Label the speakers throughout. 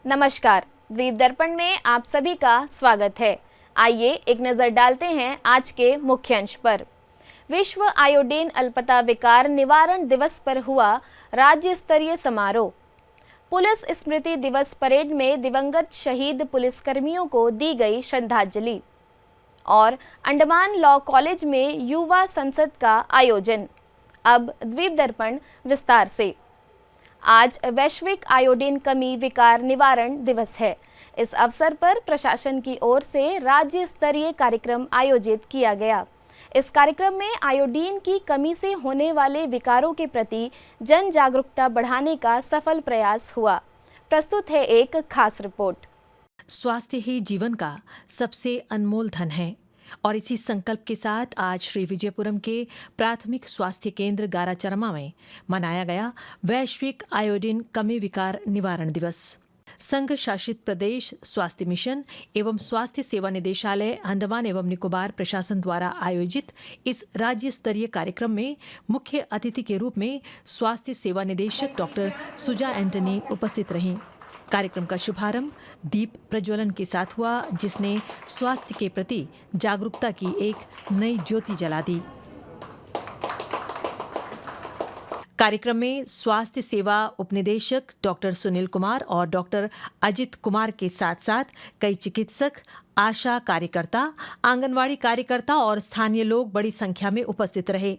Speaker 1: नमस्कार, द्वीप दर्पण में आप सभी का स्वागत है। आइए एक नजर डालते हैं आज के मुख्य अंश पर। विश्व आयोडीन अल्पता विकार निवारण दिवस पर हुआ राज्य स्तरीय समारोह। पुलिस स्मृति दिवस परेड में दिवंगत शहीद पुलिसकर्मियों को दी गई श्रद्धांजलि। और अंडमान लॉ कॉलेज में युवा संसद का आयोजन। अब द्वीप दर्पण विस्तार से। आज वैश्विक आयोडीन कमी विकार निवारण दिवस है। इस अवसर पर प्रशासन की ओर से राज्य स्तरीय कार्यक्रम आयोजित किया गया। इस कार्यक्रम में आयोडीन की कमी से होने वाले विकारों के प्रति जन जागरूकता बढ़ाने का सफल प्रयास हुआ। प्रस्तुत है एक खास रिपोर्ट।
Speaker 2: स्वास्थ्य ही जीवन का सबसे अनमोल धन है और इसी संकल्प के साथ आज श्री विजयपुरम के प्राथमिक स्वास्थ्य केंद्र गाराचरमा में मनाया गया वैश्विक आयोडीन कमी विकार निवारण दिवस। संघ शासित प्रदेश स्वास्थ्य मिशन एवं स्वास्थ्य सेवा निदेशालय अंडमान एवं निकोबार प्रशासन द्वारा आयोजित इस राज्य स्तरीय कार्यक्रम में मुख्य अतिथि के रूप में स्वास्थ्य सेवा निदेशक डॉक्टर सुजा एंटनी उपस्थित रहीं। कार्यक्रम का शुभारंभ दीप प्रज्वलन के साथ हुआ, जिसने स्वास्थ्य के प्रति जागरूकता की एक नई ज्योति जला दी। कार्यक्रम में स्वास्थ्य सेवा उपनिदेशक डॉक्टर सुनील कुमार और डॉक्टर अजित कुमार के साथ साथ कई चिकित्सक, आशा कार्यकर्ता, आंगनवाड़ी कार्यकर्ता और स्थानीय लोग बड़ी संख्या में उपस्थित रहे।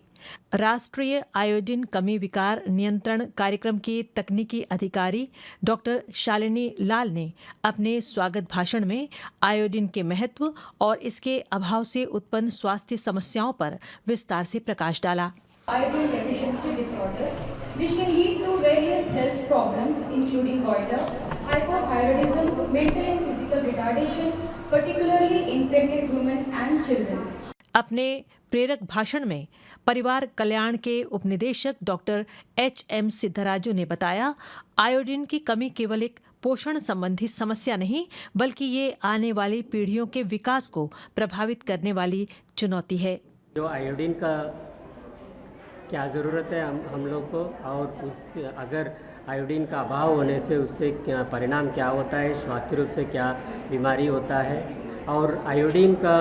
Speaker 2: राष्ट्रीय आयोडीन कमी विकार नियंत्रण कार्यक्रम की तकनीकी अधिकारी डॉक्टर शालिनी लाल ने अपने स्वागत भाषण में आयोडीन के महत्व और इसके अभाव से उत्पन्न स्वास्थ्य समस्याओं पर विस्तार से प्रकाश डाला।
Speaker 3: Iodine deficiency disorders, which can lead to various health problems including goiter, hypothyroidism, mental and physical retardation, particularly in pregnant women and children.
Speaker 2: अपने प्रेरक भाषण में परिवार कल्याण के उपनिदेशक डॉक्टर HM सिद्धराजू ने बताया, आयोडीन की कमी केवल एक पोषण संबंधी समस्या नहीं, बल्कि ये आने वाली पीढ़ियों के विकास को प्रभावित करने वाली चुनौती है।
Speaker 4: जो आयोडीन का क्या ज़रूरत है हम लोग को, और उस अगर आयोडीन का अभाव होने से उससे क्या परिणाम क्या होता है, स्वास्थ्य रूप से क्या बीमारी होता है, और आयोडीन का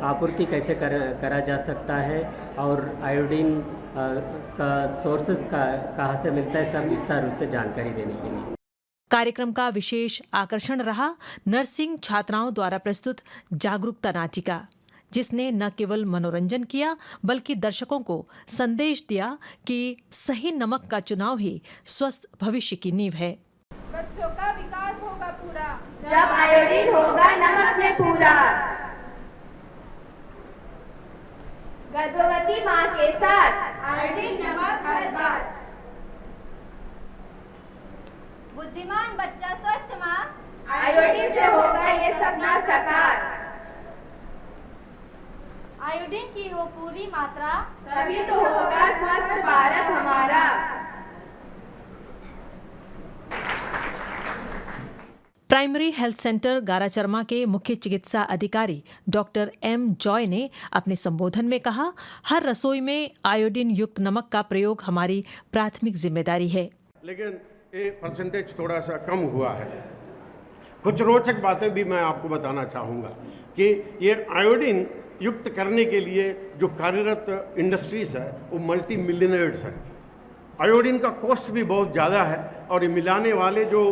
Speaker 4: आपूर्ति कैसे करा जा सकता है, और आयोडीन का सोर्सेज कहाँ से मिलता है, सब विस्तार रूप से जानकारी देने के लिए।
Speaker 2: कार्यक्रम का विशेष आकर्षण रहा नर्सिंग छात्राओं द्वारा प्रस्तुत जागरूकता नाटिका, जिसने न केवल मनोरंजन किया बल्कि दर्शकों को संदेश दिया कि सही नमक का चुनाव ही स्वस्थ भविष्य की नींव है।
Speaker 5: बच्चों का विकास होगा पूरा
Speaker 6: जब आयोडीन होगा नमक में पूरा। गर्भवती माँ के साथ
Speaker 5: आयोडीन नमक हर बार।
Speaker 6: बुद्धिमान बच्चा स्वस्थ माँ, आयोडीन से होगा ये सपना साकार।
Speaker 7: आयोडीन की हो पूरी मात्रा,
Speaker 6: तभी तो होगा स्वस्थ भारत हमारा।
Speaker 2: प्राइमरी हेल्थ सेंटर गाराचरमा के मुख्य चिकित्सा अधिकारी डॉक्टर M जॉय ने अपने संबोधन में कहा, हर रसोई में आयोडीन युक्त नमक का प्रयोग हमारी प्राथमिक जिम्मेदारी है।
Speaker 8: लेकिन ये परसेंटेज थोड़ा सा कम हुआ है। कुछ रोचक बातें भी मैं आपको बताना चाहूँगा कि ये आयोडीन युक्त करने के लिए जो कार्यरत इंडस्ट्रीज है वो मल्टी मिलियनर्स है। आयोडीन का कॉस्ट भी बहुत ज़्यादा है और ये मिलाने वाले जो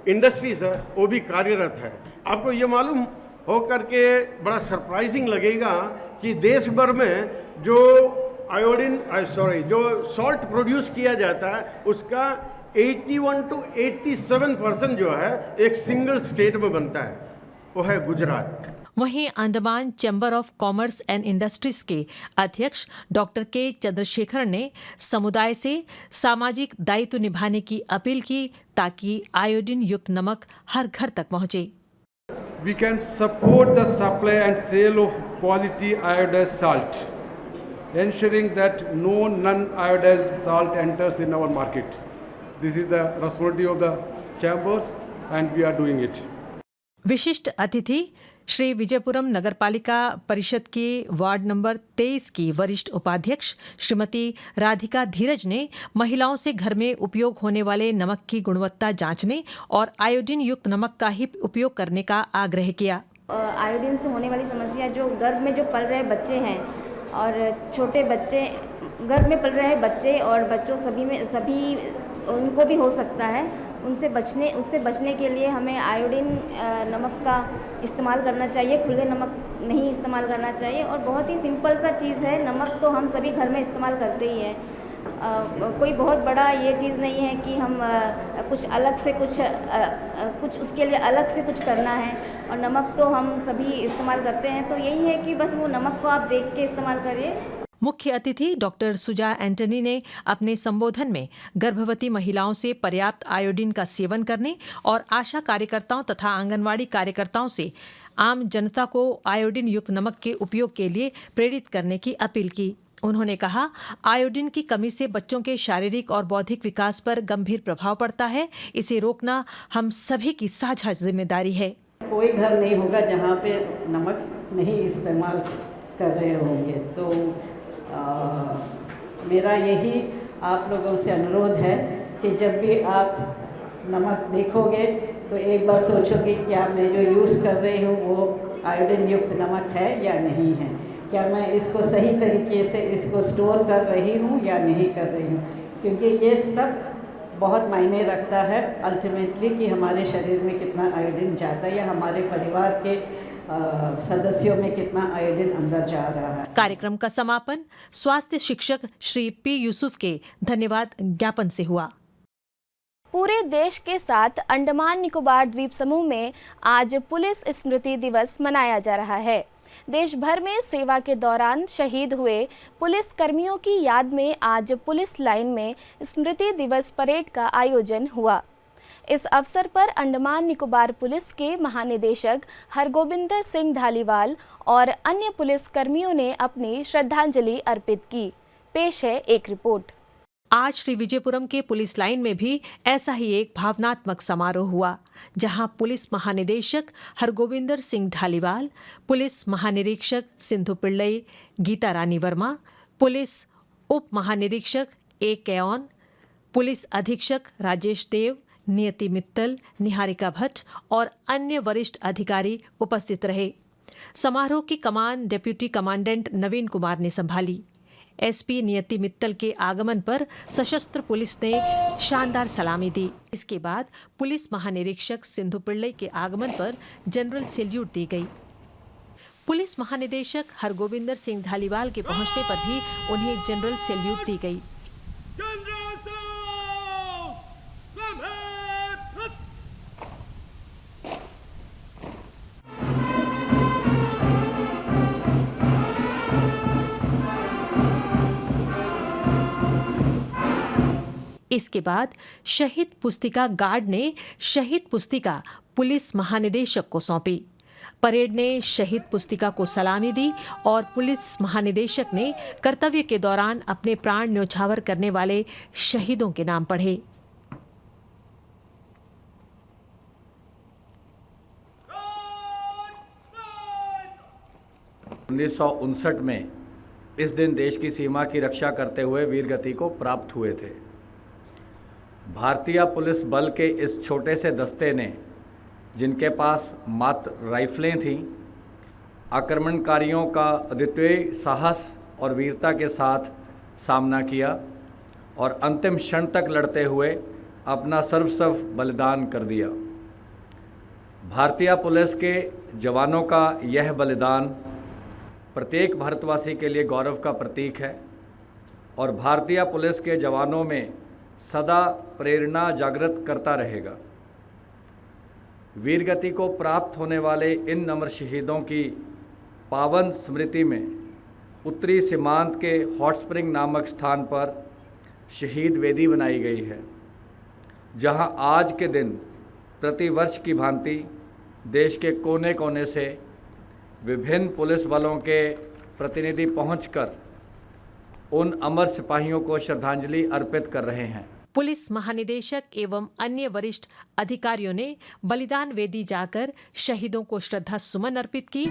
Speaker 8: इंडस्ट्रीज है वो भी कार्यरत है। आपको ये मालूम हो करके बड़ा सरप्राइजिंग लगेगा कि देश भर में जो जो सॉल्ट प्रोड्यूस किया जाता है उसका 81 to 87% जो है एक सिंगल स्टेट में बनता है, वो है गुजरात।
Speaker 2: वहीं Andaman chamber of commerce and industries के अध्यक्ष डॉक्टर के चंद्रशेखर ने समुदाय से सामाजिक दायित्व निभाने की अपील की ताकि आयोडीन युक्त नमक हर घर तक पहुंचे।
Speaker 9: We can support the supply and sale of quality iodized salt, ensuring that no non-iodized salt enters in our market. This is the responsibility of the chambers and we are doing it.
Speaker 2: विशिष्ट अतिथि श्री विजयपुरम नगरपालिका परिषद के ward number 23 की वरिष्ठ उपाध्यक्ष श्रीमती राधिका धीरज ने महिलाओं से घर में उपयोग होने वाले नमक की गुणवत्ता जांचने और आयोडीन युक्त नमक का ही उपयोग करने का आग्रह किया।
Speaker 10: आयोडीन से होने वाली समस्या जो गर्भ में जो पल रहे बच्चे हैं और छोटे बच्चे गर्भ में पल रहे बच्चे और बच्चों सभी उनको भी हो सकता है, उससे बचने के लिए हमें आयोडीन नमक का इस्तेमाल करना चाहिए, खुले नमक नहीं इस्तेमाल करना चाहिए। और बहुत ही सिंपल सा चीज़ है, नमक तो हम सभी घर में इस्तेमाल करते ही हैं। कोई बहुत बड़ा ये चीज़ नहीं है कि हम कुछ अलग से कुछ उसके लिए अलग से कुछ करना है, और नमक तो हम सभी इस्तेमाल करते हैं। तो यही है कि बस वो नमक को आप देख के इस्तेमाल करिए।
Speaker 2: मुख्य अतिथि डॉक्टर सुजा एंटनी ने अपने संबोधन में गर्भवती महिलाओं से पर्याप्त आयोडीन का सेवन करने और आशा कार्यकर्ताओं तथा आंगनवाड़ी कार्यकर्ताओं से आम जनता को आयोडीन युक्त नमक के उपयोग के लिए प्रेरित करने की अपील की। उन्होंने कहा, आयोडीन की कमी से बच्चों के शारीरिक और बौद्धिक विकास पर गंभीर प्रभाव पड़ता है। इसे रोकना हम सभी की साझा जिम्मेदारी है।
Speaker 11: कोई घर नहीं होगा जहाँ पे नमक नहीं इस्तेमाल कर रहे होंगे। तो मेरा यही आप लोगों से अनुरोध है कि जब भी आप नमक देखोगे तो एक बार सोचोगे क्या मैं जो यूज़ कर रही हूँ वो आयोडीन युक्त नमक है या नहीं है, क्या मैं इसको सही तरीके से इसको स्टोर कर रही हूँ या नहीं कर रही हूँ, क्योंकि ये सब बहुत मायने रखता है अल्टीमेटली कि हमारे शरीर में कितना आयोडीन जाता है या हमारे परिवार के सदस्यों में कितना आयोडीन अंदर जा रहा है।
Speaker 2: कार्यक्रम का समापन स्वास्थ्य शिक्षक श्री पी यूसुफ के धन्यवाद ज्ञापन से हुआ।
Speaker 1: पूरे देश के साथ अंडमान निकोबार द्वीप समूह में आज पुलिस स्मृति दिवस मनाया जा रहा है। देश भर में सेवा के दौरान शहीद हुए पुलिस कर्मियों की याद में आज पुलिस लाइन में स्मृति दिवस परेड का आयोजन हुआ। इस अवसर पर अंडमान निकोबार पुलिस के महानिदेशक हरगोबिंदर सिंह धालीवाल और अन्य पुलिस कर्मियों ने अपनी श्रद्धांजलि अर्पित की। पेश है एक रिपोर्ट।
Speaker 2: आज श्री विजयपुरम के पुलिस लाइन में भी ऐसा ही एक भावनात्मक समारोह हुआ, जहां पुलिस महानिदेशक हरगोबिंदर सिंह धालीवाल, पुलिस महानिरीक्षक सिंधु पिल्लई गीता रानी वर्मा, पुलिस उप महानिरीक्षक ए केओन, पुलिस अधीक्षक राजेश देव, नियति मित्तल, निहारिका भट्ट और अन्य वरिष्ठ अधिकारी उपस्थित रहे। समारोह की कमान डेप्यूटी कमांडेंट नवीन कुमार ने संभाली। एसपी नियति मित्तल के आगमन पर सशस्त्र पुलिस ने शानदार सलामी दी। इसके बाद पुलिस महानिरीक्षक सिंधु पिल्लई के आगमन पर जनरल सैल्यूट दी गई। पुलिस महानिदेशक हरगोबिंदर सिंह धालीवाल के पहुंचने पर भी उन्हें जनरल सैल्यूट दी गई। इसके बाद शहीद पुस्तिका गार्ड ने शहीद पुस्तिका पुलिस महानिदेशक को सौंपी। परेड ने शहीद पुस्तिका को सलामी दी और पुलिस महानिदेशक ने कर्तव्य के दौरान अपने प्राण न्यौछावर करने वाले शहीदों के नाम पढ़े।
Speaker 12: उन्नीस में इस दिन देश की सीमा की रक्षा करते हुए वीरगति को प्राप्त हुए थे। भारतीय पुलिस बल के इस छोटे से दस्ते ने, जिनके पास मात्र राइफलें थीं, आक्रमणकारियों का अद्वितीय साहस और वीरता के साथ सामना किया और अंतिम क्षण तक लड़ते हुए अपना सर्वस्व बलिदान कर दिया। भारतीय पुलिस के जवानों का यह बलिदान प्रत्येक भारतवासी के लिए गौरव का प्रतीक है और भारतीय पुलिस के जवानों में सदा प्रेरणा जागृत करता रहेगा। वीरगति को प्राप्त होने वाले इन नम्र शहीदों की पावन स्मृति में उत्तरी सीमांत के हॉट स्प्रिंग नामक स्थान पर शहीद वेदी बनाई गई है, जहां आज के दिन प्रतिवर्ष की भांति देश के कोने कोने से विभिन्न पुलिस बलों के प्रतिनिधि पहुंचकर उन अमर सिपाहियों को श्रद्धांजलि अर्पित कर रहे हैं।
Speaker 2: पुलिस महानिदेशक एवं अन्य वरिष्ठ अधिकारियों ने बलिदान वेदी जाकर शहीदों को श्रद्धा सुमन अर्पित की।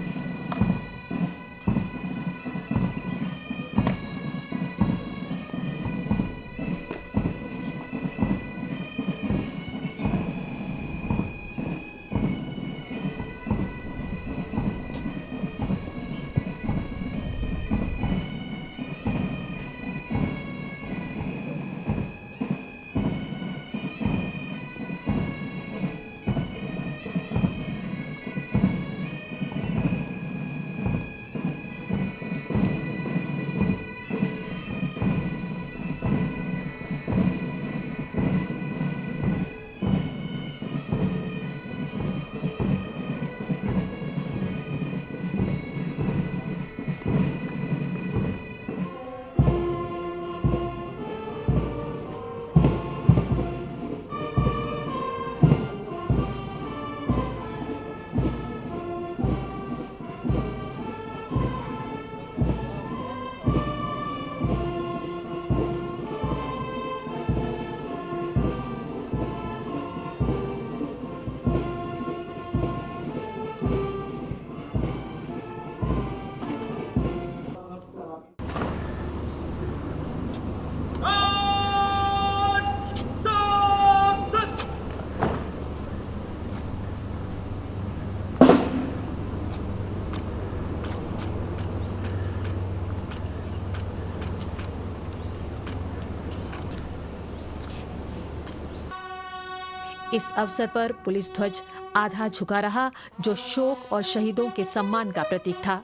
Speaker 2: इस अवसर पर पुलिस ध्वज आधा झुका रहा, जो शोक और शहीदों के सम्मान का प्रतीक था।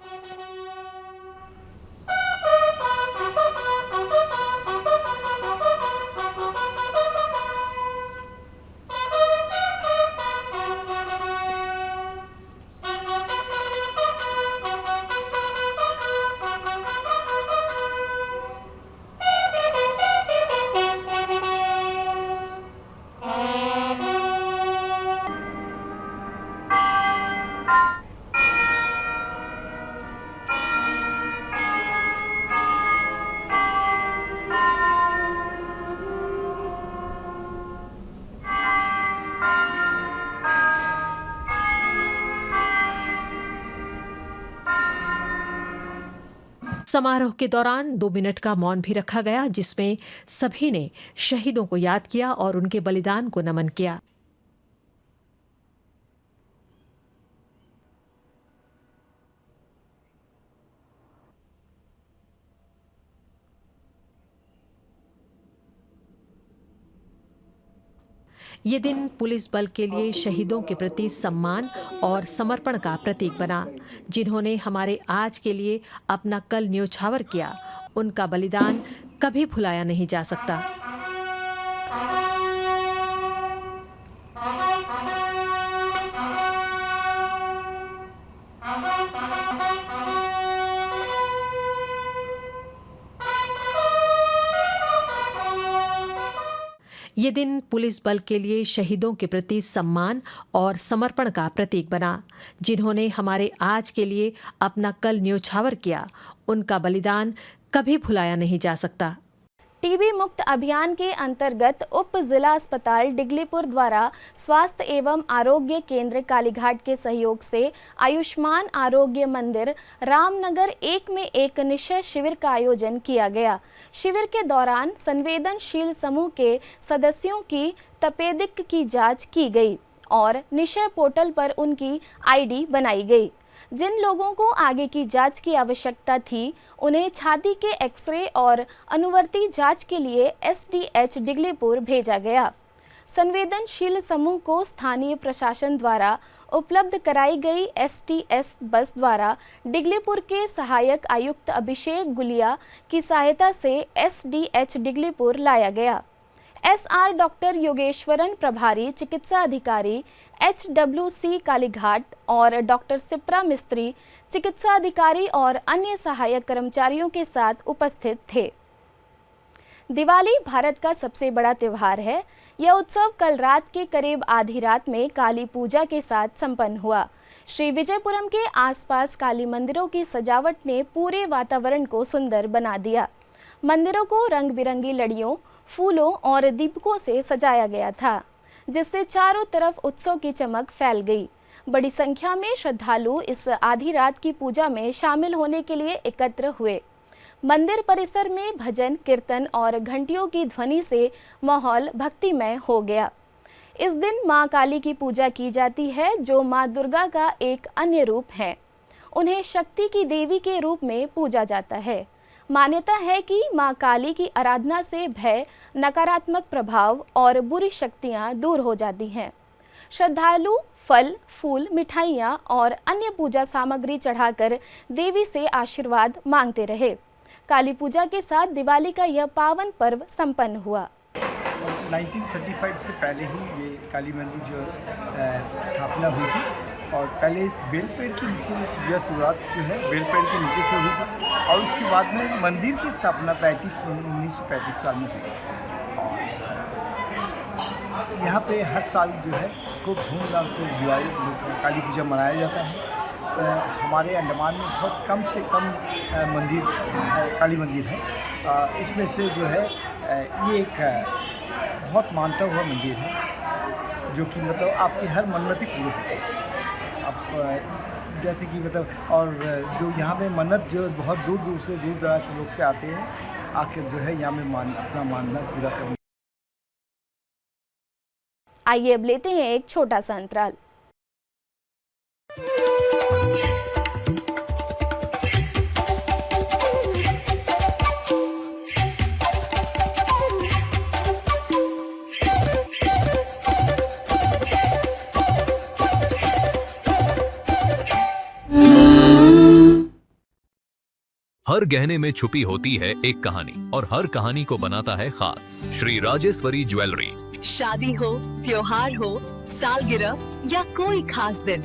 Speaker 2: समारोह के दौरान 2 मिनट का मौन भी रखा गया, जिसमें सभी ने शहीदों को याद किया और उनके बलिदान को नमन किया। ये दिन पुलिस बल के लिए शहीदों के प्रति सम्मान और समर्पण का प्रतीक बना, जिन्होंने हमारे आज के लिए अपना कल न्योछावर किया। उनका बलिदान कभी भुलाया नहीं जा सकता। ये दिन पुलिस बल के लिए शहीदों के प्रति सम्मान और समर्पण का प्रतीक बना, जिन्होंने हमारे आज के लिए अपना कल न्योछावर किया। उनका बलिदान कभी भुलाया नहीं जा सकता।
Speaker 1: टीबी मुक्त अभियान के अंतर्गत उप जिला अस्पताल डिगलीपुर द्वारा स्वास्थ्य एवं आरोग्य केंद्र कालीघाट के सहयोग से आयुष्मान आरोग्य मंदिर रामनगर 1 में एक निशय शिविर का आयोजन किया गया। शिविर के दौरान संवेदनशील समूह के सदस्यों की तपेदिक की जांच की गई और निशय पोर्टल पर उनकी आईडी बनाई गई। जिन लोगों को आगे की जांच की आवश्यकता थी, उन्हें छाती के एक्सरे और अनुवर्ती जांच के लिए एसडीएच डिगलीपुर भेजा गया। संवेदनशील समूह को स्थानीय प्रशासन द्वारा उपलब्ध कराई गई एसटीएस बस द्वारा डिगलीपुर के सहायक आयुक्त अभिषेक गुलिया की सहायता से एसडीएच डिगलीपुर लाया गया। एसआर डॉक्टर योगेश्वरन प्रभारी चिकित्सा अधिकारी HWC कालीघाट और डॉक्टर सिप्रा मिस्त्री चिकित्सा अधिकारी और अन्य सहायक कर्मचारियों के साथ उपस्थित थे। दिवाली भारत का सबसे बड़ा त्यौहार है। यह उत्सव कल रात के करीब आधी रात में काली पूजा के साथ संपन्न हुआ। श्री विजयपुरम के आसपास काली मंदिरों की सजावट ने पूरे वातावरण को सुंदर बना दिया। मंदिरों को रंग बिरंगी लड़ियों, फूलों और दीपकों से सजाया गया था, जिससे चारों तरफ उत्सव की चमक फैल गई। बड़ी संख्या में श्रद्धालु इस आधी रात की पूजा में शामिल होने के लिए एकत्र हुए। मंदिर परिसर में भजन, कीर्तन और घंटियों की ध्वनि से माहौल भक्तिमय हो गया। इस दिन मां काली की पूजा की जाती है, जो मां दुर्गा का एक अन्य रूप है। उन्हें शक्ति की देवी के रूप में पूजा जाता है। मान्यता है कि मां काली की आराधना से भय, नकारात्मक प्रभाव और बुरी शक्तियां दूर हो जाती हैं। श्रद्धालु फल, फूल, मिठाइयाँ और अन्य पूजा सामग्री चढ़ाकर देवी से आशीर्वाद मांगते रहे। काली पूजा के साथ दिवाली का यह पावन पर्व संपन्न हुआ।
Speaker 13: 1935 से पहले ही ये काली मंदिर जो स्थापना हुई थी और पहले इस बेल पेड़ के नीचे यह शुरुआत जो है बेल पेड़ के नीचे से हुई थी और उसके बाद में मंदिर की स्थापना 1935 साल में हुई। यहाँ पे हर साल जो है खूब धूमधाम से दिवाली काली पूजा मनाया जाता है। हमारे अंडमान में बहुत कम से कम काली मंदिर है। इसमें से जो है ये एक बहुत मानता हुआ मंदिर है, जो कि मतलब आपकी हर मन्नत पूरी होती है। आप जैसे कि मतलब और जो यहाँ पे मन्नत जो बहुत दूर दूर से दूर दराज से लोग से आते हैं, आखिर जो है यहाँ में अपना मानना पूरा करना।
Speaker 1: आइए अब लेते हैं एक छोटा सा अंतराल।
Speaker 14: हर गहने में छुपी होती है एक कहानी और हर कहानी को बनाता है खास। श्री राजेश्वरी ज्वेलरी।
Speaker 15: शादी हो, त्योहार हो, सालगिरह या कोई खास दिन,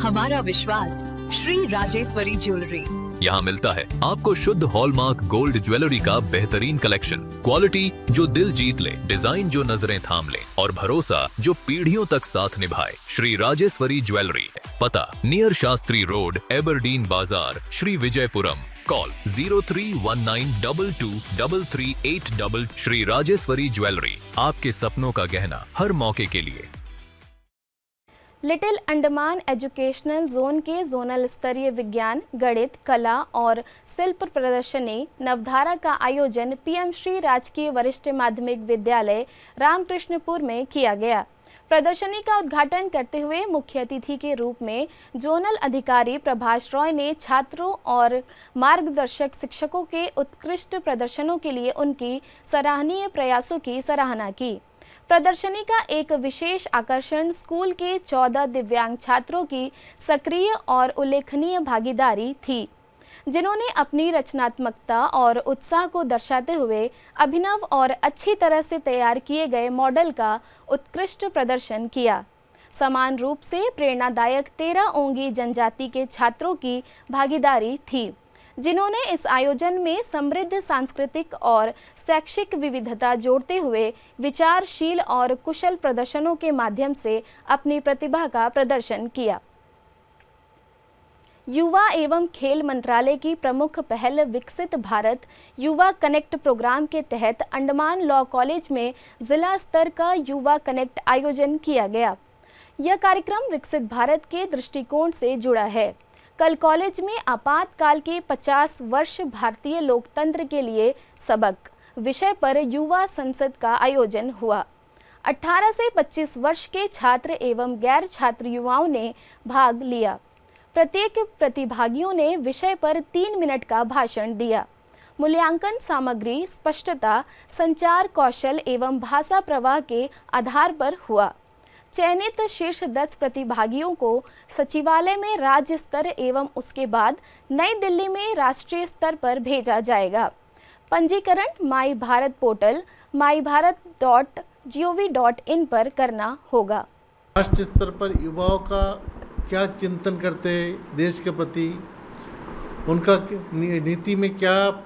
Speaker 15: हमारा विश्वास श्री राजेश्वरी ज्वेलरी।
Speaker 14: यहाँ मिलता है आपको शुद्ध हॉलमार्क गोल्ड ज्वेलरी का बेहतरीन कलेक्शन, क्वालिटी जो दिल जीत ले, डिजाइन जो नजरें थाम ले और भरोसा जो पीढ़ियों तक साथ निभाए। श्री राजेश्वरी ज्वेलरी, पता नियर शास्त्री रोड, एबरडीन बाजार, श्री विजयपुरम। कॉल 0319223338। श्री राजेश्वरी ज्वेलरी, आपके सपनों का गहना हर मौके के लिए।
Speaker 1: लिटिल अंडमान एजुकेशनल जोन के जोनल स्तरीय विज्ञान, गणित, कला और शिल्प प्रदर्शनी नवधारा का आयोजन पीएम श्री राजकीय वरिष्ठ माध्यमिक विद्यालय रामकृष्णपुर में किया गया। प्रदर्शनी का उद्घाटन करते हुए मुख्य अतिथि के रूप में जोनल अधिकारी प्रभाष रॉय ने छात्रों और मार्गदर्शक शिक्षकों के उत्कृष्ट प्रदर्शनों के लिए उनकी सराहनीय प्रयासों की सराहना की। प्रदर्शनी का एक विशेष आकर्षण स्कूल के 14 दिव्यांग छात्रों की सक्रिय और उल्लेखनीय भागीदारी थी, जिन्होंने अपनी रचनात्मकता और उत्साह को दर्शाते हुए अभिनव और अच्छी तरह से तैयार किए गए मॉडल का उत्कृष्ट प्रदर्शन किया। समान रूप से प्रेरणादायक 13 ओंगी जनजाति के छात्रों की भागीदारी थी, जिन्होंने इस आयोजन में समृद्ध सांस्कृतिक और शैक्षिक विविधता जोड़ते हुए विचारशील और कुशल प्रदर्शनों के माध्यम से अपनी प्रतिभा का प्रदर्शन किया। युवा एवं खेल मंत्रालय की प्रमुख पहल विकसित भारत युवा कनेक्ट प्रोग्राम के तहत अंडमान लॉ कॉलेज में जिला स्तर का युवा कनेक्ट आयोजन किया गया। यह कार्यक्रम विकसित भारत के दृष्टिकोण से जुड़ा है। कल कॉलेज में आपातकाल के 50 वर्ष भारतीय लोकतंत्र के लिए सबक विषय पर युवा संसद का आयोजन हुआ। 18 से 25 वर्ष के छात्र एवं गैर छात्र युवाओं ने भाग लिया। प्रत्येक प्रतिभागियों ने विषय पर 3 मिनट का भाषण दिया। मूल्यांकन सामग्री स्पष्टता, संचार कौशल एवं भाषा प्रवाह के आधार पर हुआ। चयनित शीर्ष 10 प्रतिभागियों को सचिवालय में राज्य स्तर एवं उसके बाद नई दिल्ली में राष्ट्रीय स्तर पर भेजा जाएगा। पंजीकरण माई भारत पोर्टल mybharat.gov.in पर करना होगा।
Speaker 16: राष्ट्रीय स्तर पर युवाओं का क्या चिंतन करते हैं देश के प्रति, उनका नीति में क्या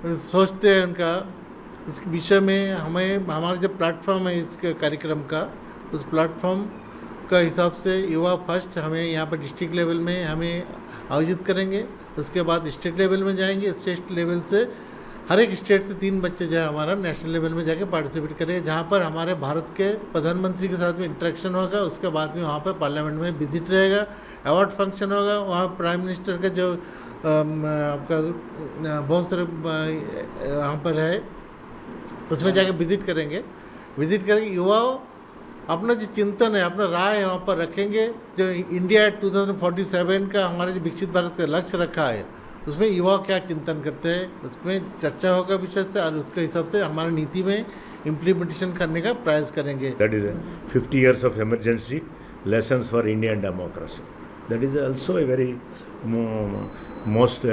Speaker 16: सोचते हैं, उनका इस विषय में हमारा जो प्लेटफॉर्म है इस कार्यक्रम का, उस प्लेटफॉर्म का हिसाब से युवा फर्स्ट हमें यहाँ पर डिस्ट्रिक्ट लेवल में हमें आयोजित करेंगे। उसके बाद स्टेट लेवल में जाएंगे, स्टेट लेवल से हर एक स्टेट से 3 बच्चे जो है हमारा नेशनल लेवल में जाके पार्टिसिपेट करेंगे, जहाँ पर हमारे भारत के प्रधानमंत्री के साथ में इंटरेक्शन होगा। उसके बाद में वहाँ पर पार्लियामेंट में विजिट रहेगा, अवार्ड फंक्शन होगा, वहाँ प्राइम मिनिस्टर का जो आपका बहुत सारे वहाँ पर है, उसमें जाके विजिट करेंगे। युवाओं अपना जो चिंतन है, अपना राय वहाँ पर रखेंगे। जो इंडिया 2047 का हमारे जो विकसित भारत का लक्ष्य रखा है, उसमें युवा क्या चिंतन करते हैं, उसमें चर्चा होगा विषय से, और उसके हिसाब से हमारी नीति में इम्प्लीमेंटेशन करने का प्रयास करेंगे।
Speaker 17: That is 50 years of emergency lessons for Indian democracy. That is also a very most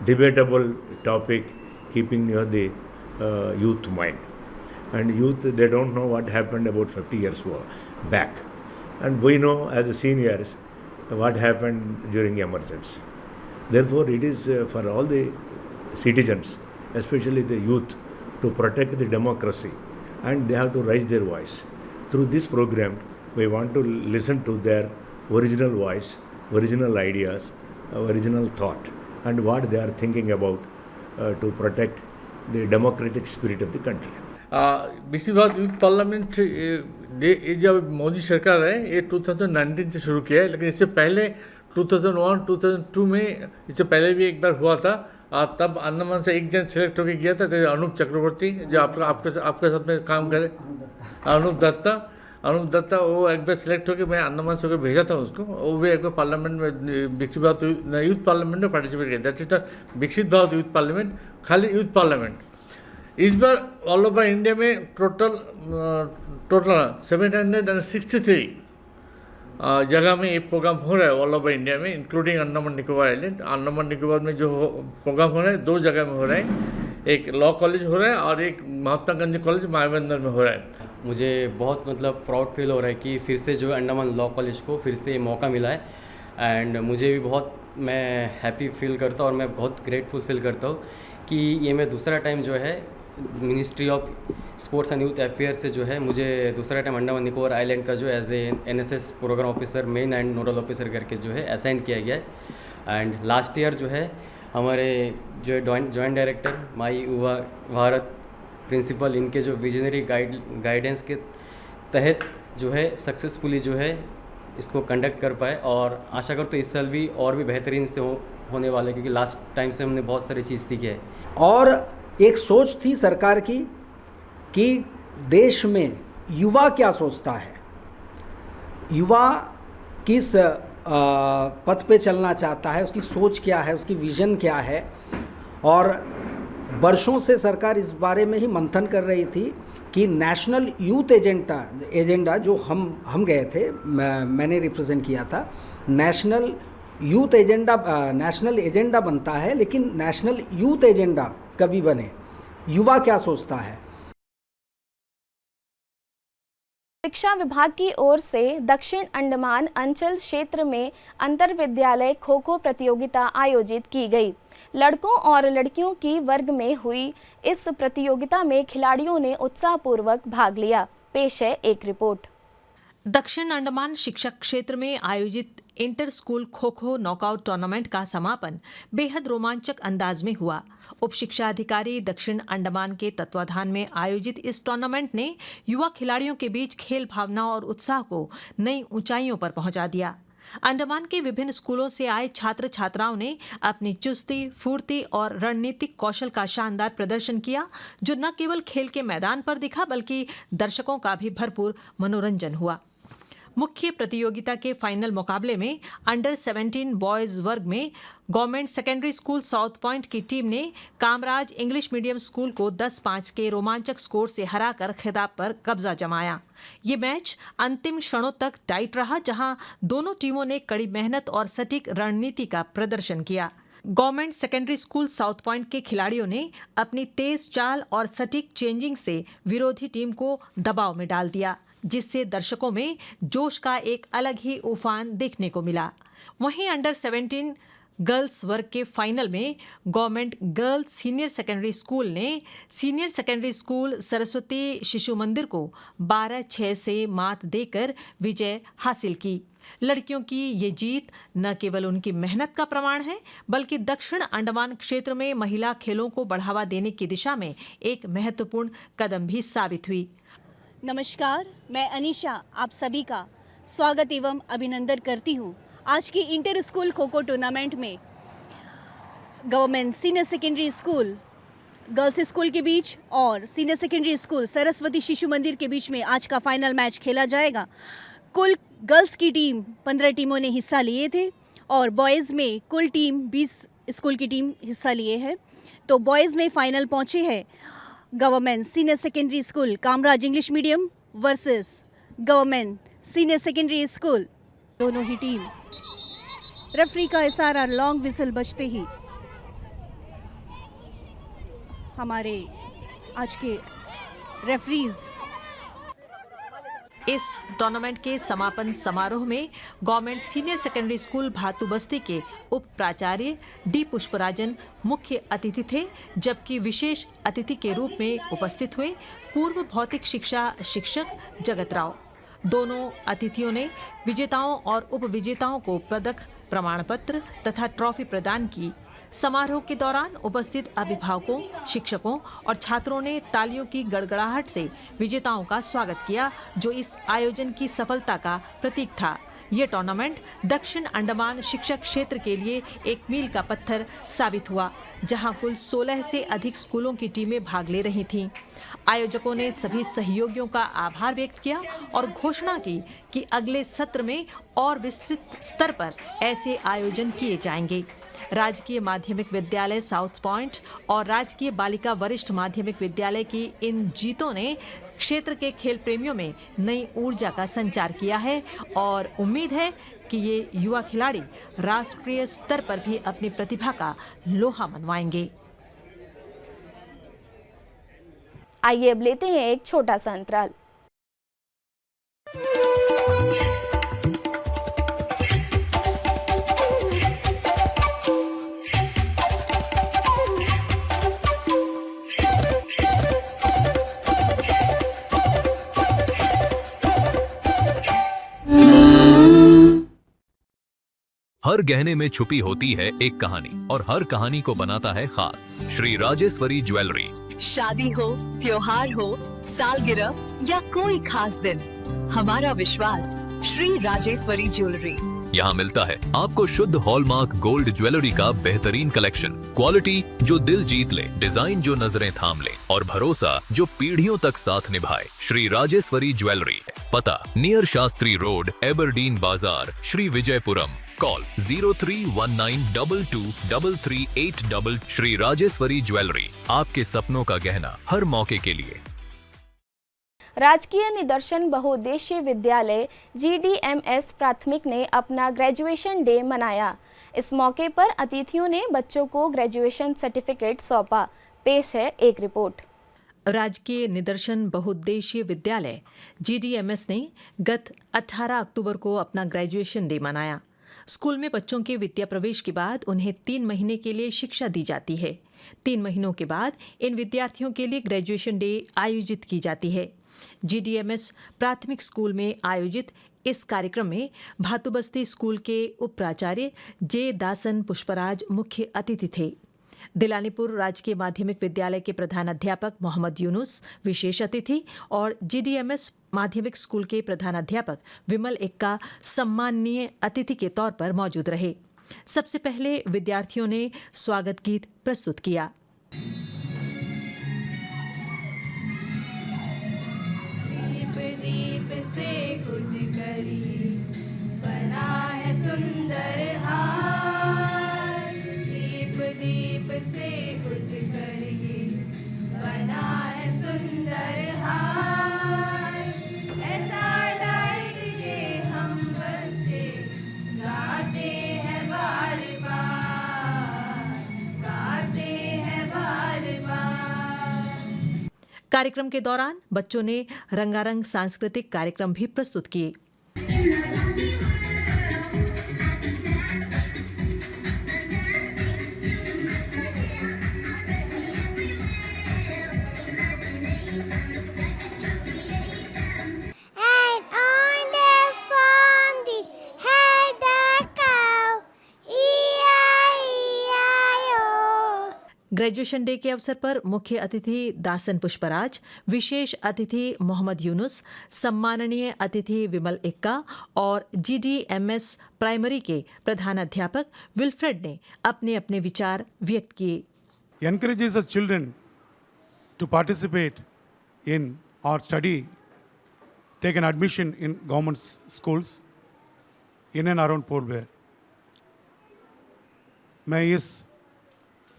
Speaker 17: debatable topic, keeping the youth mind. And youth, they don't know what happened about 50 years back. And we know as seniors what happened during emergency. Therefore, it is for all the citizens, especially the youth, to protect the democracy, and they have to raise their voice. Through this program, we want to listen to their original voice, original ideas, original thought, and what they are thinking about to protect the democratic spirit of the country.
Speaker 18: विकसित Bharat youth parliament ये जब मोदी सरकार है, ये 2019 से शुरू किया है, लेकिन इससे पहले 2001-2002 में इससे पहले भी एक बार हुआ था। तब अंडमान से एक जन सिलेक्ट होकर गया था, तो अनूप चक्रवर्ती जो आपके साथ में काम करे, अनूप दत्ता वो एक बार सिलेक्ट होकर मैं अंडमान से भेजा था उसको, वो भी एक बार पार्लियामेंट में विकसित भारत यूथ पार्लियामेंट में पार्टिसिपेट किया। दैट इज द विकसित भारत यूथ पार्लियामेंट, खाली यूथ पार्लियामेंट। इस बार ऑल ओवर इंडिया में टोटल 763 जगह में ये प्रोग्राम हो रहा है ऑल ओवर इंडिया में, इंक्लूडिंग अंडमान निकोबार आइलैंड। अंडमान निकोबार में जो प्रोग्राम हो रहा है 2 जगह में हो रहा है, एक लॉ कॉलेज हो रहा है और एक महात्मा गांधी कॉलेज मायाबंदर में हो रहा है।
Speaker 19: मुझे बहुत प्राउड फील हो रहा है कि फिर से जो अंडमान लॉ कॉलेज को फिर से मौका मिला है, एंड मुझे भी बहुत मैं हैप्पी फील करता हूँ और मैं बहुत ग्रेटफुल फील करता हूँ कि ये मैं दूसरा टाइम जो है ministry of sports and youth affair से जो है मुझे दूसरा टाइम अंडमान निकोबार आइलैंड का जो as a NSS program officer main and nodal officer करके जो है असाइन किया गया है। एंड लास्ट ईयर जो है हमारे जो जॉइंट डायरेक्टर माई युवा भारत प्रिंसिपल, इनके जो विजनरी गाइडेंस के तहत जो है सक्सेसफुली जो है इसको कंडक्ट कर पाए, और आशा करते इस साल भी और भी बेहतरीन से होने वाले, क्योंकि लास्ट टाइम से हमने बहुत सारी चीज़ सीखी है।
Speaker 20: और एक सोच थी सरकार की कि देश में युवा क्या सोचता है, युवा किस पथ पे चलना चाहता है, उसकी सोच क्या है, उसकी विज़न क्या है। और वर्षों से सरकार इस बारे में ही मंथन कर रही थी कि नेशनल यूथ एजेंडा जो हम गए थे, मैंने रिप्रेजेंट किया था, नेशनल एजेंडा बनता है, लेकिन नेशनल यूथ एजेंडा कभी बने, युवा क्या सोचता है।
Speaker 1: शिक्षा विभाग की ओर से दक्षिण अंडमान अंचल क्षेत्र में अंतर विद्यालय खो खो प्रतियोगिता आयोजित की गई। लड़कों और लड़कियों की वर्ग में हुई इस प्रतियोगिता में खिलाड़ियों ने उत्साहपूर्वक भाग लिया। पेश है एक रिपोर्ट।
Speaker 2: दक्षिण अंडमान शिक्षक क्षेत्र में आयोजित inter school kho kho knockout tournament का समापन बेहद रोमांचक अंदाज में हुआ। उप शिक्षा अधिकारी दक्षिण अंडमान के तत्वाधान में आयोजित इस टूर्नामेंट ने युवा खिलाड़ियों के बीच खेल भावना और उत्साह को नई ऊंचाइयों पर पहुंचा दिया। अंडमान के विभिन्न स्कूलों से आए छात्र छात्राओं ने अपनी चुस्ती, फुर्ती और रणनीतिक कौशल का शानदार प्रदर्शन किया, जो न केवल खेल के मैदान पर दिखा बल्कि दर्शकों का भी भरपूर मनोरंजन हुआ। मुख्य प्रतियोगिता के फाइनल मुकाबले में अंडर 17 बॉयज वर्ग में government secondary school south point की टीम ने कामराज इंग्लिश मीडियम स्कूल को 10-5 के रोमांचक स्कोर से हराकर खिताब पर कब्जा जमाया। ये मैच अंतिम क्षणों तक टाइट रहा, जहां दोनों टीमों ने कड़ी मेहनत और सटीक रणनीति का प्रदर्शन किया। Government secondary school south point के खिलाड़ियों ने अपनी तेज चाल और सटीक चेंजिंग से विरोधी टीम को दबाव में डाल दिया, जिससे दर्शकों में जोश का एक अलग ही उफान देखने को मिला। वहीं अंडर 17 गर्ल्स वर्ग के फाइनल में government girls senior secondary school ने senior secondary school Saraswati Shishu मंदिर को 12-6 से मात देकर विजय हासिल की। लड़कियों की ये जीत न केवल उनकी मेहनत का प्रमाण है, बल्कि दक्षिण अंडमान क्षेत्र में महिला खेलों को बढ़ावा देने की दिशा में एक महत्वपूर्ण कदम भी साबित हुई।
Speaker 21: नमस्कार, मैं अनीशा आप सभी का स्वागत एवं अभिनंदन करती हूँ। आज की inter school kho kho tournament में government senior secondary school girls school के बीच और senior secondary school Saraswati Shishu मंदिर के बीच में आज का फाइनल मैच खेला जाएगा। कुल गर्ल्स की टीम 15 टीमों ने हिस्सा लिए थे और बॉयज़ में कुल टीम 20 स्कूल की टीम हिस्सा लिए हैं। तो बॉयज़ में फाइनल पहुंचे हैं government senior secondary school Kamaraj English medium versus government senior secondary school. दोनों ही टीम रेफरी का इशारा लॉन्ग विसल बजते ही हमारे आज के रेफरीज
Speaker 2: इस टूर्नामेंट के समापन समारोह में गवर्नमेंट सीनियर सेकेंडरी स्कूल भातु बस्ती के उप प्राचार्य डी पुष्पराजन मुख्य अतिथि थे, जबकि विशेष अतिथि के रूप में उपस्थित हुए पूर्व भौतिक शिक्षा शिक्षक जगत राव। दोनों अतिथियों ने विजेताओं और उप विजेताओं को पदक, प्रमाण पत्र तथा ट्रॉफी प्रदान की। समारोह के दौरान उपस्थित अभिभावकों, शिक्षकों और छात्रों ने तालियों की गड़गड़ाहट से विजेताओं का स्वागत किया, जो इस आयोजन की सफलता का प्रतीक था। ये टूर्नामेंट दक्षिण अंडमान शिक्षक क्षेत्र के लिए एक मील का पत्थर साबित हुआ, जहां कुल 16 से अधिक स्कूलों की टीमें भाग ले रही थीं। आयोजकों ने सभी सहयोगियों का आभार व्यक्त किया और घोषणा की कि अगले सत्र में और विस्तृत स्तर पर ऐसे आयोजन किए जाएंगे। राजकीय माध्यमिक विद्यालय साउथ पॉइंट और राजकीय बालिका वरिष्ठ माध्यमिक विद्यालय की इन जीतों ने क्षेत्र के खेल प्रेमियों में नई ऊर्जा का संचार किया है और उम्मीद है कि ये युवा खिलाड़ी राष्ट्रीय स्तर पर भी अपनी प्रतिभा का लोहा मनवाएंगे।
Speaker 1: आइए अब लेते हैं एक छोटा सा अंतराल।
Speaker 14: हर गहने में छुपी होती है एक कहानी और हर कहानी को बनाता है खास। श्री राजेश्वरी ज्वेलरी।
Speaker 15: शादी हो, त्योहार हो, सालगिरह या कोई खास दिन, हमारा विश्वास श्री राजेश्वरी ज्वेलरी।
Speaker 14: यहाँ मिलता है आपको शुद्ध हॉलमार्क गोल्ड ज्वेलरी का बेहतरीन कलेक्शन, क्वालिटी जो दिल जीत ले, डिजाइन जो नजरें थाम ले और भरोसा जो पीढ़ियों तक साथ निभाए। श्री राजेश्वरी ज्वेलरी, पता नियर शास्त्री रोड, एबरडीन बाजार, श्री विजयपुरम। कॉल 0319223338। श्री राजेश्वरी ज्वेलरी, आपके सपनों का गहना हर मौके के लिए।
Speaker 1: राजकीय निदर्शन बहुउद्देशीय विद्यालय GDMS प्राथमिक ने अपना ग्रेजुएशन डे मनाया। इस मौके पर अतिथियों ने बच्चों को ग्रेजुएशन सर्टिफिकेट सौंपा। पेश है एक रिपोर्ट।
Speaker 2: राजकीय निदर्शन बहुउद्देशीय विद्यालय GDMS ने गत 18 अक्टूबर को अपना ग्रेजुएशन डे मनाया। स्कूल में बच्चों के विद्या प्रवेश के बाद उन्हें 3 महीने के लिए शिक्षा दी जाती है। 3 महीनों के बाद इन विद्यार्थियों के लिए ग्रेजुएशन डे आयोजित की जाती है। GDMS प्राथमिक स्कूल में आयोजित इस कार्यक्रम में भातुबस्ती स्कूल के उप प्राचार्य जे दासन पुष्पराज मुख्य अतिथि थे। दिलानीपुर राजकीय माध्यमिक विद्यालय के प्रधानाध्यापक मोहम्मद यूनुस विशेष अतिथि और GDMS माध्यमिक स्कूल के प्रधानाध्यापक विमल एक्का सम्माननीय अतिथि के तौर पर मौजूद रहे। सबसे पहले विद्यार्थियों ने स्वागत गीत प्रस्तुत किया।
Speaker 5: दीप दीप से कुछ करी बना है सुंदर हार। दीप दीप से कुछ करी बना है सुंदर हार। ऐसा डाइट के हम बच्चे गाते हैं बार बार, गाते हैं बार बार।
Speaker 2: कार्यक्रम के दौरान बच्चों ने रंगारंग सांस्कृतिक कार्यक्रम भी प्रस्तुत किए।
Speaker 5: And on the found the
Speaker 2: graduation day के अवसर पर मुख्य अतिथि दासन पुष्पराज, विशेष अतिथि मोहम्मद यूनुस, सम्माननीय अतिथि विमल इक्का और GDMS प्राइमरी के प्रधानाध्यापक विल्फ्रेड ने अपने अपने विचार व्यक्त किए।
Speaker 3: Encourages the children to participate in or study, take an admission in government schools in and around Port Blair. मैं इस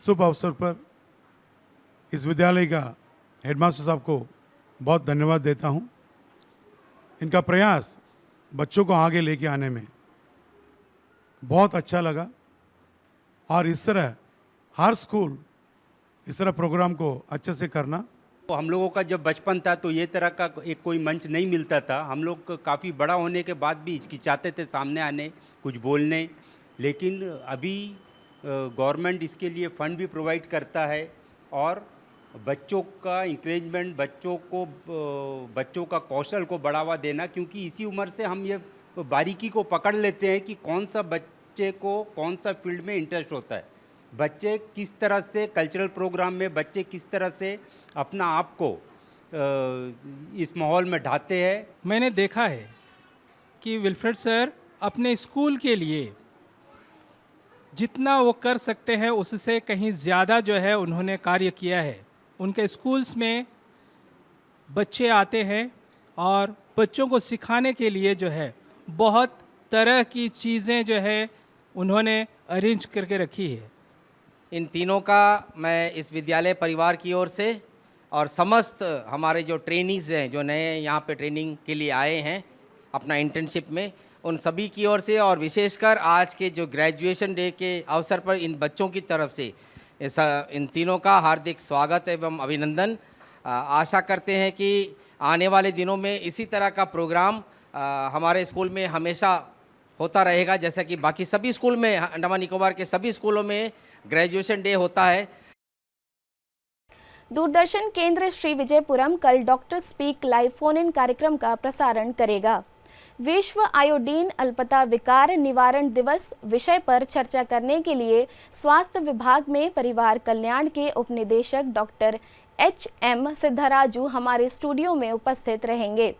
Speaker 3: शुभ अवसर पर इस विद्यालय का हेडमास्टर साहब को बहुत धन्यवाद देता हूं। इनका प्रयास बच्चों को आगे लेके आने में बहुत अच्छा लगा और इस तरह हर स्कूल इस तरह प्रोग्राम को अच्छे से करना।
Speaker 22: तो हम लोगों का जब बचपन था तो ये तरह का एक कोई मंच नहीं मिलता था। हम लोग काफ़ी बड़ा होने के बाद भी हिचकिचाते थे सामने आने, कुछ बोलने, लेकिन अभी गवर्नमेंट इसके लिए फ़ंड भी प्रोवाइड करता है और बच्चों का इंकरेजमेंट, बच्चों का कौशल को बढ़ावा देना, क्योंकि इसी उम्र से हम ये बारीकी को पकड़ लेते हैं कि कौन सा बच्चे को कौन सा फील्ड में इंटरेस्ट होता है, बच्चे किस तरह से कल्चरल प्रोग्राम में बच्चे किस तरह से अपना आप को इस माहौल में ढाते हैं।
Speaker 23: मैंने देखा है कि विल्फ्रेड सर अपने स्कूल के लिए जितना वो कर सकते हैं उससे कहीं ज़्यादा जो है उन्होंने कार्य किया है। उनके स्कूल्स में बच्चे आते हैं और बच्चों को सिखाने के लिए जो है बहुत तरह की चीज़ें जो है उन्होंने अरेंज करके रखी है।
Speaker 24: इन तीनों का मैं इस विद्यालय परिवार की ओर से और समस्त हमारे जो ट्रेनीज़ हैं जो नए यहाँ पे ट्रेनिंग के लिए आए हैं अपना इंटर्नशिप में, उन सभी की ओर से और विशेषकर आज के जो ग्रेजुएशन डे के अवसर पर इन बच्चों की तरफ से इन तीनों का हार्दिक स्वागत एवं अभिनंदन। आशा करते हैं कि आने वाले दिनों में इसी तरह का प्रोग्राम हमारे स्कूल में हमेशा होता रहेगा, जैसा कि बाकी सभी स्कूल में, अंडमान निकोबार के सभी स्कूलों में ग्रेजुएशन डे होता है।
Speaker 1: दूरदर्शन केंद्र श्री विजयपुरम कल doctor speak live phone in कार्यक्रम का प्रसारण करेगा। विश्व आयोडीन अल्पता विकार निवारण दिवस विषय पर चर्चा करने के लिए स्वास्थ्य विभाग में परिवार कल्याण के उपनिदेशक डॉक्टर HM सिद्धाराजू हमारे स्टूडियो में उपस्थित रहेंगे।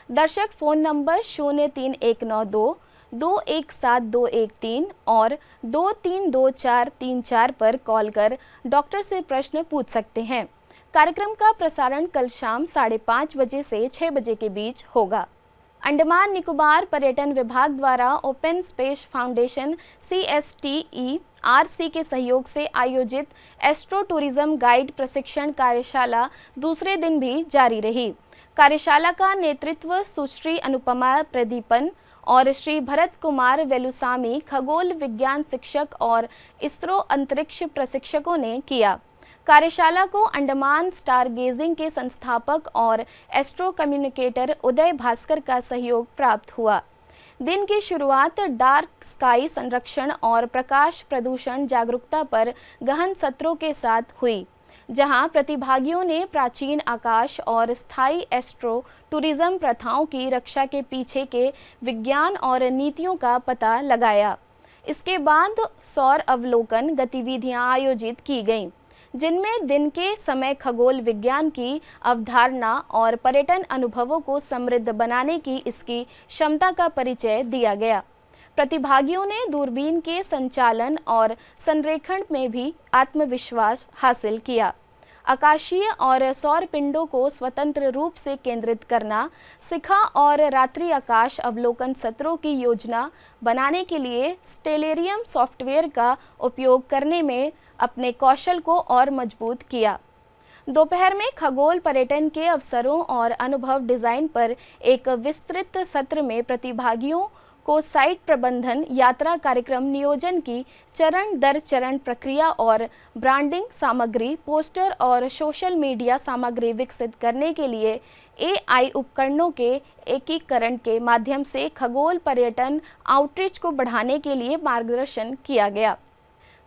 Speaker 1: दर्शक फ़ोन नंबर 03192 217213 और 232434 पर कॉल कर डॉक्टर से प्रश्न पूछ सकते हैं। कार्यक्रम का प्रसारण कल शाम 5:30 बजे से 6 बजे के बीच होगा। अंडमान निकोबार पर्यटन विभाग द्वारा ओपन स्पेस फाउंडेशन CSTE-RC के सहयोग से आयोजित एस्ट्रो टूरिज्म गाइड प्रशिक्षण कार्यशाला दूसरे दिन भी जारी रही। कार्यशाला का नेतृत्व सुश्री अनुपमा प्रदीपन और श्री भरत कुमार वेलुसामी खगोल विज्ञान शिक्षक और इसरो अंतरिक्ष प्रशिक्षकों ने किया। कार्यशाला को अंडमान स्टार गेजिंग के संस्थापक और एस्ट्रो कम्युनिकेटर उदय भास्कर का सहयोग प्राप्त हुआ। दिन की शुरुआत डार्क स्काई संरक्षण और प्रकाश प्रदूषण जागरूकता पर गहन सत्रों के साथ हुई, जहां प्रतिभागियों ने प्राचीन आकाश और स्थायी एस्ट्रो टूरिज्म प्रथाओं की रक्षा के पीछे के विज्ञान और नीतियों का पता लगाया। इसके बाद सौर अवलोकन गतिविधियां आयोजित की गईं, जिनमें दिन के समय खगोल विज्ञान की अवधारणा और पर्यटन अनुभवों को समृद्ध बनाने की इसकी क्षमता का परिचय दिया गया। प्रतिभागियों ने दूरबीन के संचालन और संरेखण में भी आत्मविश्वास हासिल किया। आकाशीय और सौर पिंडों को स्वतंत्र रूप से केंद्रित करना सीखा और रात्रि आकाश अवलोकन सत्रों की योजना बनाने के लिए स्टेलेरियम सॉफ्टवेयर का उपयोग करने में अपने कौशल को और मजबूत किया। दोपहर में खगोल पर्यटन के अवसरों और अनुभव डिज़ाइन पर एक विस्तृत सत्र में प्रतिभागियों को साइट प्रबंधन, यात्रा कार्यक्रम नियोजन की चरण दर चरण प्रक्रिया और ब्रांडिंग सामग्री, पोस्टर और सोशल मीडिया सामग्री विकसित करने के लिए AI उपकरणों के एकीकरण के माध्यम से खगोल पर्यटन आउटरीच को बढ़ाने के लिए मार्गदर्शन किया गया।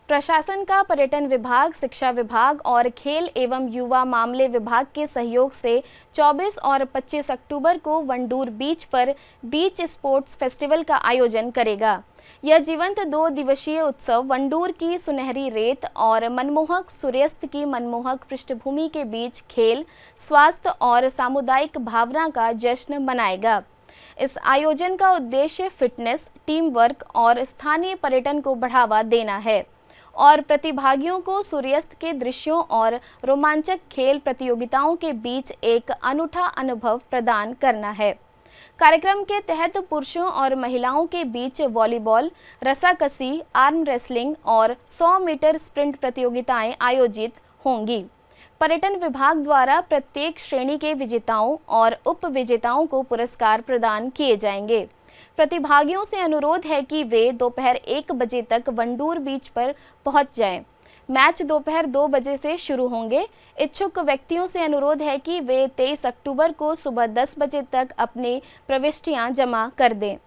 Speaker 1: प्रशासन का पर्यटन विभाग, शिक्षा विभाग और खेल एवं युवा मामले विभाग के सहयोग से 24 और 25 अक्टूबर को वंडूर बीच पर बीच स्पोर्ट्स फेस्टिवल का आयोजन करेगा। यह जीवंत 2 दिवसीय उत्सव वंडूर की सुनहरी रेत और मनमोहक सूर्यास्त की मनमोहक पृष्ठभूमि के बीच खेल, स्वास्थ्य और सामुदायिक भावना का जश्न मनाएगा। इस आयोजन का उद्देश्य फिटनेस, टीम वर्क और स्थानीय पर्यटन को बढ़ावा देना है और प्रतिभागियों को सूर्यास्त के दृश्यों और रोमांचक खेल प्रतियोगिताओं के बीच एक अनूठा अनुभव प्रदान करना है। कार्यक्रम के तहत पुरुषों और महिलाओं के बीच वॉलीबॉल, रस्साकसी, आर्म रेसलिंग और 100 मीटर स्प्रिंट प्रतियोगिताएं आयोजित होंगी। पर्यटन विभाग द्वारा प्रत्येक श्रेणी के विजेताओं और उप विजेताओं को पुरस्कार प्रदान किए जाएंगे। प्रतिभागियों से अनुरोध है कि वे दोपहर 1 बजे तक वंडूर बीच पर पहुंच जाएं। मैच दोपहर 2 बजे से शुरू होंगे। इच्छुक व्यक्तियों से अनुरोध है कि वे 23 अक्टूबर को सुबह 10 बजे तक अपनी प्रविष्टियां जमा कर दें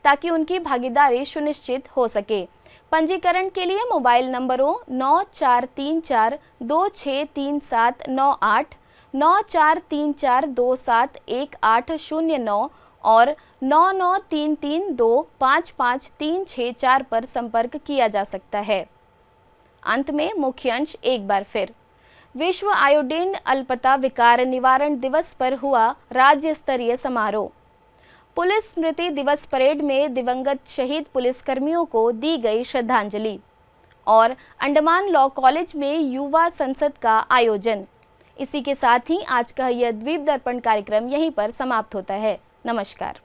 Speaker 1: ताकि उनकी भागीदारी सुनिश्चित हो सके। पंजीकरण के लिए मोबाइल नंबरों 9434263798, 9434271809 और 9933255364 पर संपर्क किया जा सकता है। अंत में मुख्य अंश एक बार फिर। विश्व आयोडीन अल्पता विकार निवारण दिवस पर हुआ राज्य स्तरीय समारोह। पुलिस स्मृति दिवस परेड में दिवंगत शहीद पुलिसकर्मियों को दी गई श्रद्धांजलि और अंडमान लॉ कॉलेज में युवा संसद का आयोजन। इसी के साथ ही आज का यह द्वीप दर्पण कार्यक्रम यहीं पर समाप्त होता है। नमस्कार।